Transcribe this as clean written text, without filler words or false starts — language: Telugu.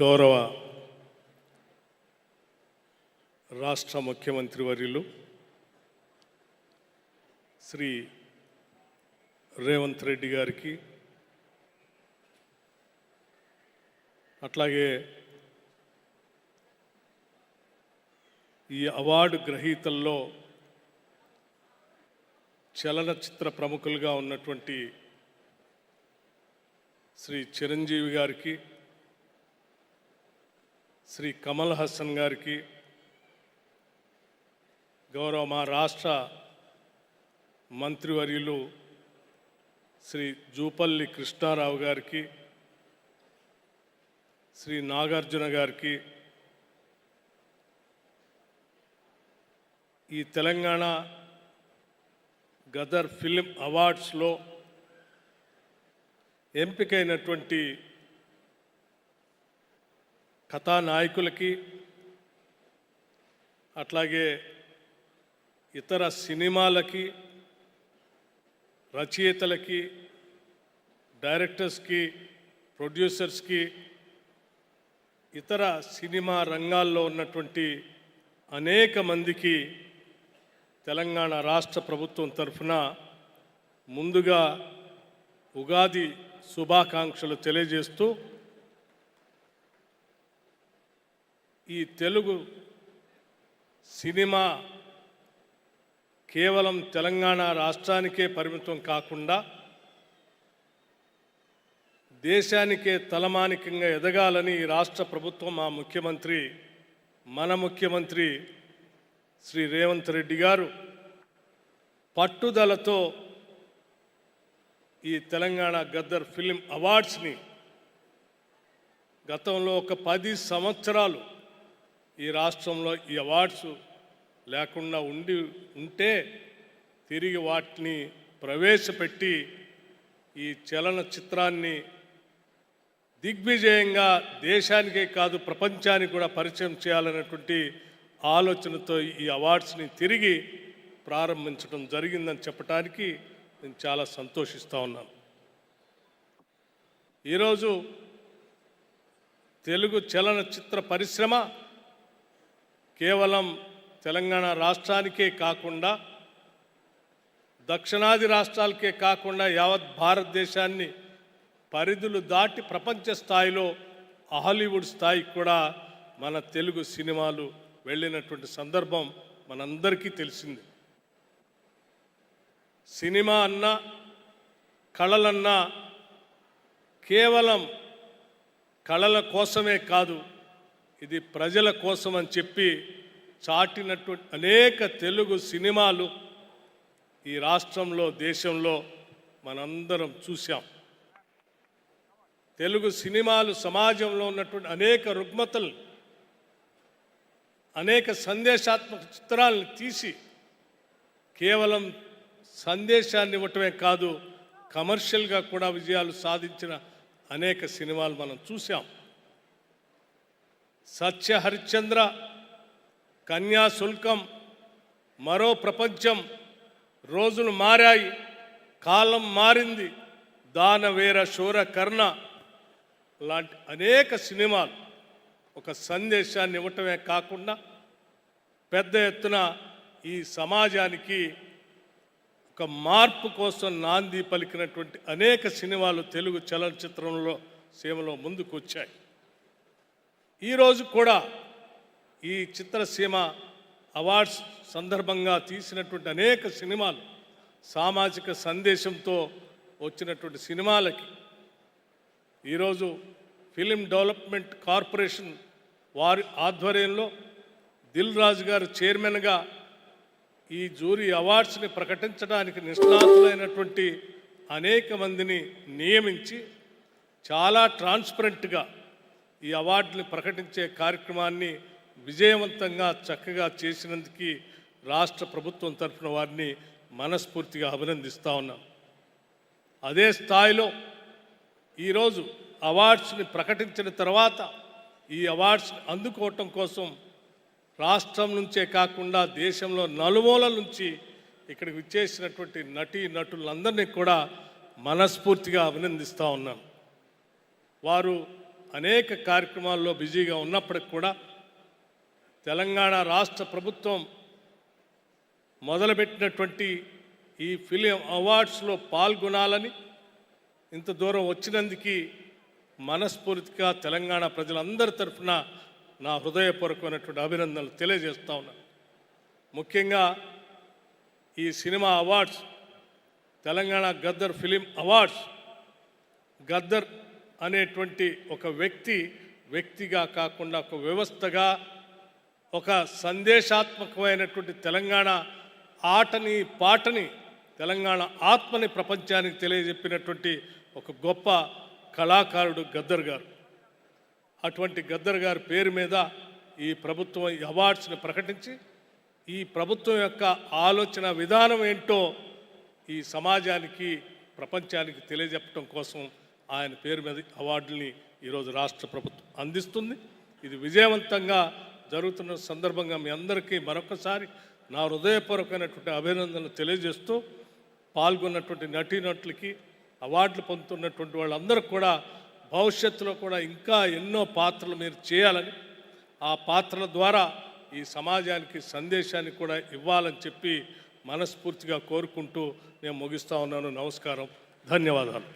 గౌరవ రాష్ట్ర ముఖ్యమంత్రి వర్యులు శ్రీ రేవంత్ రెడ్డి గారికి, అట్లాగే ఈ అవార్డు గ్రహీతల్లో చలనచిత్ర ప్రముఖులుగా ఉన్నటువంటి శ్రీ చిరంజీవి గారికి, శ్రీ కమల్ హాసన్ గారికి, గౌరవ మా రాష్ట్ర మంత్రివర్యులు శ్రీ జూపల్లి కృష్ణారావు గారికి, శ్రీ నాగార్జున గారికి, ఈ తెలంగాణ గదర్ ఫిలిం అవార్డ్స్లో ఎంపికైనటువంటి కథానాయకులకి, అట్లాగే ఇతర సినిమాలకి, రచయితలకి, డైరెక్టర్స్కి, ప్రొడ్యూసర్స్కి, ఇతర సినిమా రంగాల్లో ఉన్నటువంటి అనేక మందికి తెలంగాణ రాష్ట్ర ప్రభుత్వం తరఫున ముందుగా ఉగాది శుభాకాంక్షలు తెలియజేస్తూ, ఈ తెలుగు సినిమా కేవలం తెలంగాణ రాష్ట్రానికే పరిమితం కాకుండా దేశానికే తలమానికంగా ఎదగాలని ఈ రాష్ట్ర ప్రభుత్వం, మా ముఖ్యమంత్రి, మన ముఖ్యమంత్రి శ్రీ రేవంత్ రెడ్డి గారు పట్టుదలతో ఈ తెలంగాణ గద్దర్ ఫిలిం అవార్డ్స్ని గతంలో ఒక 10 సంవత్సరాలు ఈ రాష్ట్రంలో ఈ అవార్డ్స్ లేకుండా ఉంటే తిరిగి వాటిని ప్రవేశపెట్టి ఈ చలనచిత్రాన్ని దిగ్విజయంగా దేశానికే కాదు ప్రపంచానికి కూడా పరిచయం చేయాలనేటువంటి ఆలోచనతో ఈ అవార్డ్స్ని తిరిగి ప్రారంభించడం జరిగిందని చెప్పడానికి నేను చాలా సంతోషిస్తూ ఉన్నాను. ఈరోజు తెలుగు చలనచిత్ర పరిశ్రమ కేవలం తెలంగాణ రాష్ట్రానికే కాకుండా దక్షిణాది రాష్ట్రాలకే కాకుండా యావత్ భారతదేశాన్ని పరిధులు దాటి ప్రపంచ స్థాయిలో హాలీవుడ్ స్థాయికి కూడా మన తెలుగు సినిమాలు వెళ్ళినటువంటి సందర్భం మనందరికీ తెలిసింది. సినిమా అన్నా కళలన్నా కేవలం కళల కోసమే కాదు, ఇది ప్రజల కోసం అని చెప్పి చాటినటువంటి అనేక తెలుగు సినిమాలు ఈ రాష్ట్రంలో, దేశంలో మనందరం చూసాం. తెలుగు సినిమాలు సమాజంలో ఉన్నటువంటి అనేక రుగ్మతలు, అనేక సందేశాత్మక చిత్రాలను తీసి కేవలం సందేశాన్ని ఇవ్వటమే కాదు, కమర్షియల్గా కూడా విజయాలు సాధించిన అనేక సినిమాలు మనం చూసాం. సత్య హరిశ్చంద్ర, కన్యాశుల్కం, మరో ప్రపంచం, రోజులు మారాయి, కాలం మారింది, దానవేర శూర కర్ణ లాంటి అనేక సినిమాలు ఒక సందేశాన్ని ఇవ్వటమే కాకుండా పెద్ద ఎత్తున ఈ సమాజానికి ఒక మార్పు కోసం నాంది పలికినటువంటి అనేక సినిమాలు తెలుగు చలనచిత్రంలో సీమలో ముందుకు వచ్చాయి. ఈరోజు కూడా ఈ చిత్రసీమ అవార్డ్స్ సందర్భంగా తీసినటువంటి అనేక సినిమాలు సామాజిక సందేశంతో వచ్చినటువంటి సినిమాలకి ఈరోజు ఫిలిం డెవలప్మెంట్ కార్పొరేషన్ వారి ఆధ్వర్యంలో దిల్ రాజు గారు చైర్మన్గా ఈ జ్యూరీ అవార్డ్స్ని ప్రకటించడానికి నిష్ణాతులైనటువంటి అనేక మందిని నియమించి చాలా ట్రాన్స్పరెంట్గా ఈ అవార్డుని ప్రకటించే కార్యక్రమాన్ని విజయవంతంగా చక్కగా చేసినందుకు రాష్ట్ర ప్రభుత్వం తరఫున వారిని మనస్ఫూర్తిగా అభినందిస్తూ ఉన్నాం. అదే స్థాయిలో ఈరోజు అవార్డ్స్ని ప్రకటించిన తర్వాత ఈ అవార్డ్స్ని అందుకోవటం కోసం రాష్ట్రం నుంచే కాకుండా దేశంలో నలుమూలల నుంచి ఇక్కడికి విచ్చేసినటువంటి నటీ నటులందరినీ కూడా మనస్ఫూర్తిగా అభినందిస్తూ ఉన్నాను. వారు అనేక కార్యక్రమాల్లో బిజీగా ఉన్నప్పటికి కూడా తెలంగాణ రాష్ట్ర ప్రభుత్వం మొదలుపెట్టినటువంటి ఈ ఫిలిం అవార్డ్స్లో పాల్గొనాలని ఇంత దూరం వచ్చినందుకు మనస్ఫూర్తిగా తెలంగాణ ప్రజలందరి తరఫున నా హృదయపూర్వకమైనటువంటి అభినందనలు తెలియజేస్తా ఉన్నాను. ముఖ్యంగా ఈ cinema awards, Telangana Gaddar film awards, Gaddar అనేటువంటి ఒక వ్యక్తిగా కాకుండా ఒక వ్యవస్థగా, ఒక సందేశాత్మకమైనటువంటి తెలంగాణ ఆటని పాటని, తెలంగాణ ఆత్మని ప్రపంచానికి తెలియజెప్పినటువంటి ఒక గొప్ప కళాకారుడు గద్దర్ గారు. అటువంటి గద్దర్ గారి పేరు మీద ఈ ప్రభుత్వం ఈ అవార్డ్స్ని ప్రకటించి ఈ ప్రభుత్వం యొక్క ఆలోచన విధానం ఏంటో ఈ సమాజానికి, ప్రపంచానికి తెలియజెప్పడం కోసం ఆయన పేరు మీద అవార్డుల్ని ఈరోజు రాష్ట్ర ప్రభుత్వం అందిస్తుంది. ఇది విజయవంతంగా జరుగుతున్న సందర్భంగా మీ అందరికీ మరొకసారి నా హృదయపూర్వకమైనటువంటి అభినందనలు తెలియజేస్తూ, పాల్గొన్నటువంటి నటీనటులకి, అవార్డులు పొందుతున్నటువంటి వాళ్ళందరూ కూడా భవిష్యత్తులో కూడా ఇంకా ఎన్నో పాత్రలు మీరు చేయాలని, ఆ పాత్రల ద్వారా ఈ సమాజానికి సందేశాన్ని కూడా ఇవ్వాలని చెప్పి మనస్ఫూర్తిగా కోరుకుంటూ నేను ముగిస్తా ఉన్నాను. నమస్కారం, ధన్యవాదాలు.